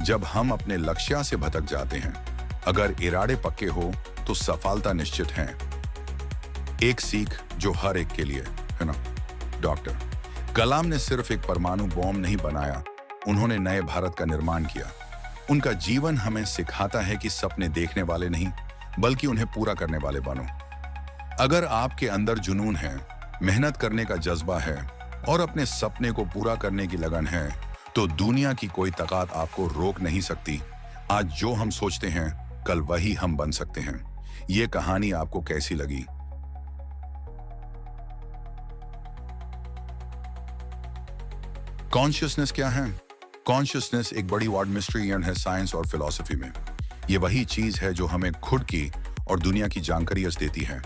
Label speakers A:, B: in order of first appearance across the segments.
A: जब हम अपने लक्ष्य से भटक जाते हैं। अगर इरादे पक्के हो तो सफलता निश्चित है। एक सीख जो हर एक के लिए है ना। डॉक्टर कलाम ने सिर्फ एक परमाणु बॉम्ब नहीं बनाया, उन्होंने नए भारत का निर्माण किया। उनका जीवन हमें सिखाता है कि सपने देखने वाले नहीं बल्कि उन्हें पूरा करने वाले बनो। अगर आपके अंदर जुनून है, मेहनत करने का जज्बा है और अपने सपने को पूरा करने की लगन है, तो दुनिया की कोई ताकत आपको रोक नहीं सकती। आज जो हम सोचते हैं कल वही हम बन सकते हैं। ये कहानी आपको कैसी लगी? कॉन्शियसनेस क्या है? कॉन्शियसनेस एक बड़ी वर्ड मिस्ट्री है साइंस और फिलॉसफी में। ये वही चीज है जो हमें खुद की और दुनिया की जानकारी देती है।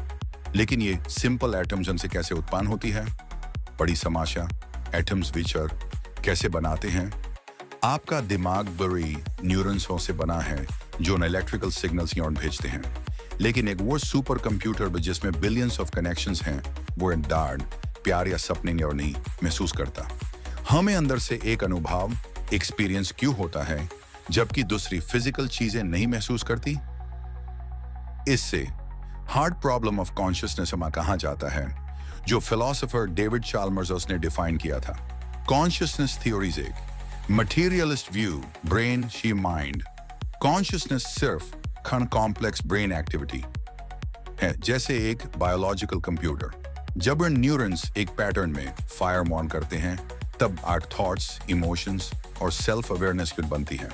A: लेकिन ये सिंपल एटम्स से कैसे उत्पन्न होती है? बड़ी समस्या। एटम्स विचार कैसे बनाते हैं? आपका दिमाग बड़ी न्यूरॉन्सों से बना है जो इलेक्ट्रिकल सिग्नल्स की ओर भेजते हैं। लेकिन एक वो सुपर कंप्यूटर जिसमें बिलियंस ऑफ कनेक्शंस हैं, वो दर्द, प्यार या सपने और नहीं महसूस करता। हमें अंदर से एक अनुभव, एक्सपीरियंस क्यों होता है जबकि दूसरी फिजिकल चीजें नहीं महसूस करती? इससे हार्ड प्रॉब्लम ऑफ कॉन्शियसनेस हमें कहा जाता है, जो फिलोसोफर डेविड चाल्मर्स ने डिफाइन किया था। कॉन्शियसनेस थ्योरीज एक materialist view, brain she mind. Consciousness सिर्फ खंड कॉम्प्लेक्स ब्रेन एक्टिविटी है, जैसे एक बायोलॉजिकल कंप्यूटर। जब न्यूरॉन्स एक पैटर्न में फायर ऑन करते हैं, तब आर थॉट्स, इमोशंस और सेल्फ अवेयरनेस बनती है।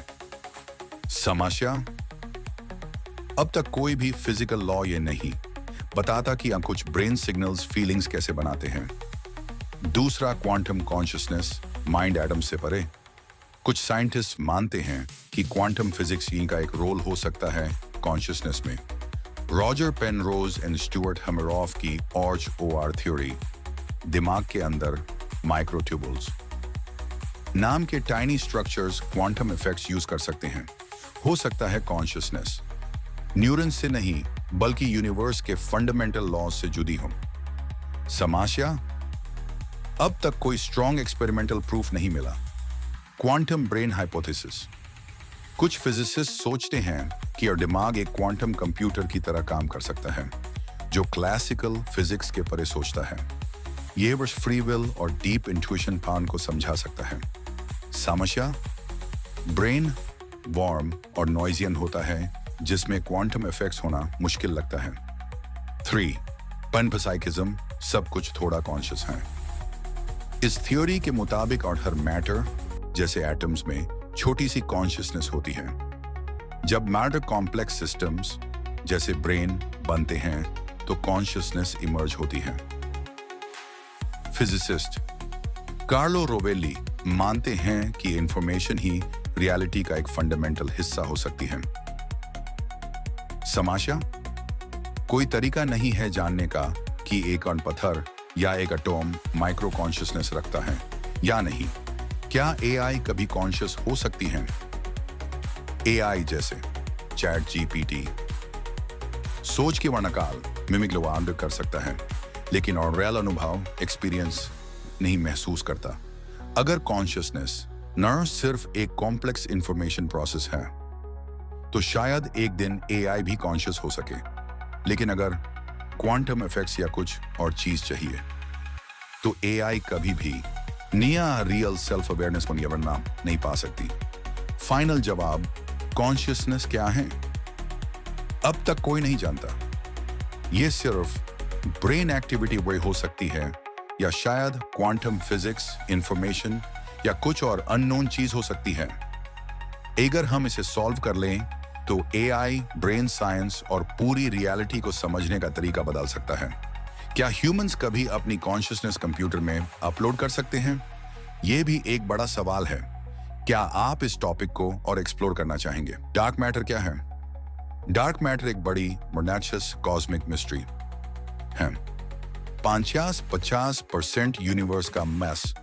A: समस्या, अब तक कोई भी फिजिकल लॉ ये नहीं बताता कि कुछ ब्रेन सिग्नल्स फीलिंग्स कैसे बनाते हैं। दूसरा, क्वांटम कॉन्शियसनेस, माइंड एटम से परे। कुछ साइंटिस्ट मानते हैं कि क्वांटम फिजिक्स का एक रोल हो सकता है कॉन्शियसनेस में। रॉजर पेनरोज एंड स्टुअर्ट हमरॉफ की ऑर्च ओआर थ्योरी, दिमाग के अंदर माइक्रोट्यूबुल्स नाम के tiny structures quantum effects use कर सकते हैं। हो सकता है कॉन्शियसनेस न्यूरॉन्स से नहीं बल्कि यूनिवर्स के फंडामेंटल लॉज से जुड़ी हो। समस्या, अब तक कोई स्ट्रॉन्ग एक्सपेरिमेंटल प्रूफ नहीं मिला। क्वांटम ब्रेन हाइपोथेसिस, कुछ फिजिसिस्ट सोचते हैं कि और दिमाग एक क्वांटम कंप्यूटर की तरह काम कर सकता है जो क्लासिकल फिजिक्स के परे सोचता है। ये वर्ष फ्री विल और डीप इंट्यूशन पान को समझा सकता है। समस्या, ब्रेन वार्म और नॉइजियन होता है जिसमें क्वांटम इफेक्ट्स होना मुश्किल लगता है। 3. पैनपसाइकिज्म, सब कुछ थोड़ा कॉन्शियस है। इस थ्योरी के मुताबिक और हर मैटर जैसे एटम्स में छोटी सी कॉन्शियसनेस होती है। जब मैटर कॉम्प्लेक्स सिस्टम्स जैसे ब्रेन बनते हैं तो कॉन्शियसनेस इमर्ज होती है। फिजिसिस्ट कार्लो रोवेली मानते हैं कि इंफॉर्मेशन ही रियलिटी का एक फंडामेंटल हिस्सा हो सकती है। समस्या, कोई तरीका नहीं है जानने का कि एक कण पत्थर या एक एटॉम माइक्रो कॉन्शियसनेस रखता है या नहीं। क्या एआई कभी कॉन्शियस हो सकती है? एआई जैसे चैट जीपीटी सोच के वर्णकाल मिमिक लोग कर सकता है, लेकिन और रियल अनुभव एक्सपीरियंस नहीं महसूस करता। अगर कॉन्शियसनेस न सिर्फ एक कॉम्प्लेक्स इंफॉर्मेशन प्रोसेस है तो शायद एक दिन एआई भी कॉन्शियस हो सके। लेकिन अगर क्वांटम इफेक्ट्स या कुछ और चीज चाहिए तो एआई कभी भी नया रियल सेल्फ अवेयरनेस को नियंत्रण नहीं पा सकती। फाइनल जवाब, कॉन्शियसनेस क्या है? अब तक कोई नहीं जानता। यह सिर्फ ब्रेन एक्टिविटी वही हो सकती है या शायद क्वांटम फिजिक्स, इंफॉर्मेशन या कुछ और अननोन चीज हो सकती है। अगर हम इसे सॉल्व कर लें तो एआई, ब्रेन साइंस और पूरी रियलिटी को समझने का तरीका बदल सकता है। क्या ह्यूमंस कभी अपनी कॉन्शियसनेस कंप्यूटर में अपलोड कर सकते हैं? यह भी एक बड़ा सवाल है। क्या आप इस टॉपिक को और एक्सप्लोर करना चाहेंगे? डार्क मैटर क्या है? डार्क मैटर एक बड़ी मोनाचस कॉस्मिक मिस्ट्री है। 50% यूनिवर्स का मैस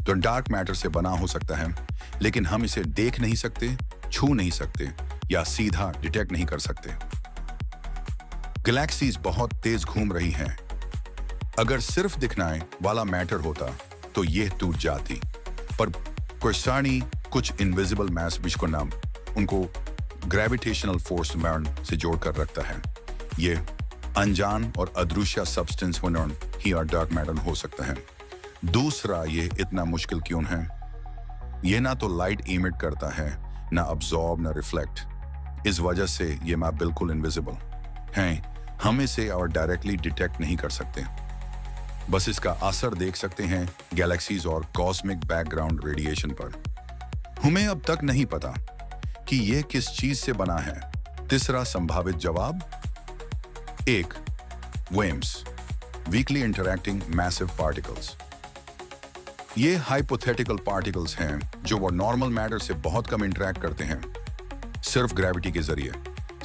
A: तो डार्क मैटर से बना हो सकता है, लेकिन हम इसे देख नहीं सकते, छू नहीं सकते या सीधा डिटेक्ट नहीं कर सकते। गैलेक्सीज बहुत तेज घूम रही हैं। अगर सिर्फ दिखने वाला मैटर होता तो यह टूट जाती, पर कुर्सानी कुछ इनविजिबल मैस जिसको नाम उनको ग्रेविटेशनल फोर्स से जोड़कर रखता है। ये अनजान और अदृश्य सब्सटेंस होना ही और डार्क मैटर हो सकता है। दूसरा, ये इतना मुश्किल क्यों है? ये ना तो लाइट इमिट करता है, ना अब्सॉर्ब, ना रिफ्लेक्ट। इस वजह से ये मैप बिल्कुल इनविजिबल हैं। हम इसे और डायरेक्टली डिटेक्ट नहीं कर सकते, बस इसका असर देख सकते हैं गैलेक्सीज और कॉस्मिक बैकग्राउंड रेडिएशन पर। हमें अब तक नहीं पता कि यह किस चीज से बना है। तीसरा संभावित जवाब, एक, वेम्स, वीकली इंटरैक्टिंग मैसिव पार्टिकल्स। ये हाइपोथेटिकल पार्टिकल्स हैं जो वो नॉर्मल मैटर से बहुत कम इंटरैक्ट करते हैं, सिर्फ ग्रेविटी के जरिए।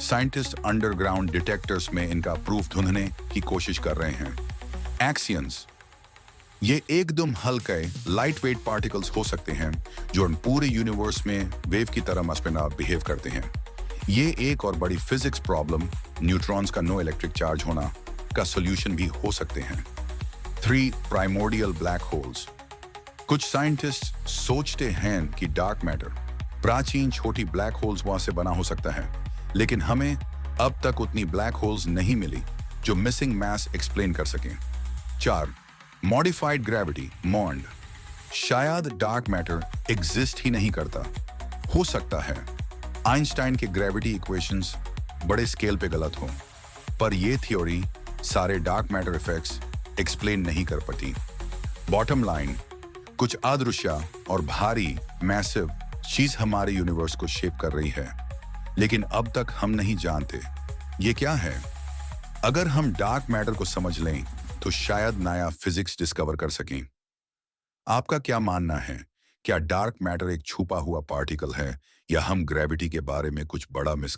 A: साइंटिस्ट अंडरग्राउंड डिटेक्टर्स में इनका प्रूफ ढूंढने की कोशिश कर रहे हैं। एक्सियंस, ये एकदम हल्के लाइट वेट पार्टिकल्स हो सकते हैं जो पूरे यूनिवर्स में वेव की तरह मसपना बिहेव करते हैं। ये एक और बड़ी फिजिक्स प्रॉब्लम, न्यूट्रॉन्स का नो इलेक्ट्रिक चार्ज होना, का सोल्यूशन भी हो सकते हैं। 3, प्राइमोर्डियल ब्लैक होल्स। कुछ साइंटिस्ट सोचते हैं कि डार्क मैटर प्राचीन छोटी ब्लैक होल्स वहां से बना हो सकता है, लेकिन हमें अब तक उतनी ब्लैक होल्स नहीं मिली जो मिसिंग मास एक्सप्लेन कर सकें। 4, मॉडिफाइड ग्रेविटी, मॉन्ड। शायद डार्क मैटर एग्जिस्ट ही नहीं करता। हो सकता है आइंस्टाइन के ग्रेविटी इक्वेशंस बड़े स्केल पे गलत हो, पर यह थ्योरी सारे डार्क मैटर इफेक्ट्स एक्सप्लेन नहीं कर पाती। बॉटम लाइन, कुछ अदृश्य और भारी मैसिव चीज हमारे यूनिवर्स को शेप कर रही है, लेकिन अब तक हम नहीं जानते ये क्या है। अगर हम डार्क मैटर को समझ लें तो शायद नया फिजिक्स डिस्कवर कर सकें। आपका क्या मानना है? क्या डार्क मैटर एक छुपा हुआ पार्टिकल है या हम ग्रेविटी के बारे में कुछ बड़ा मिस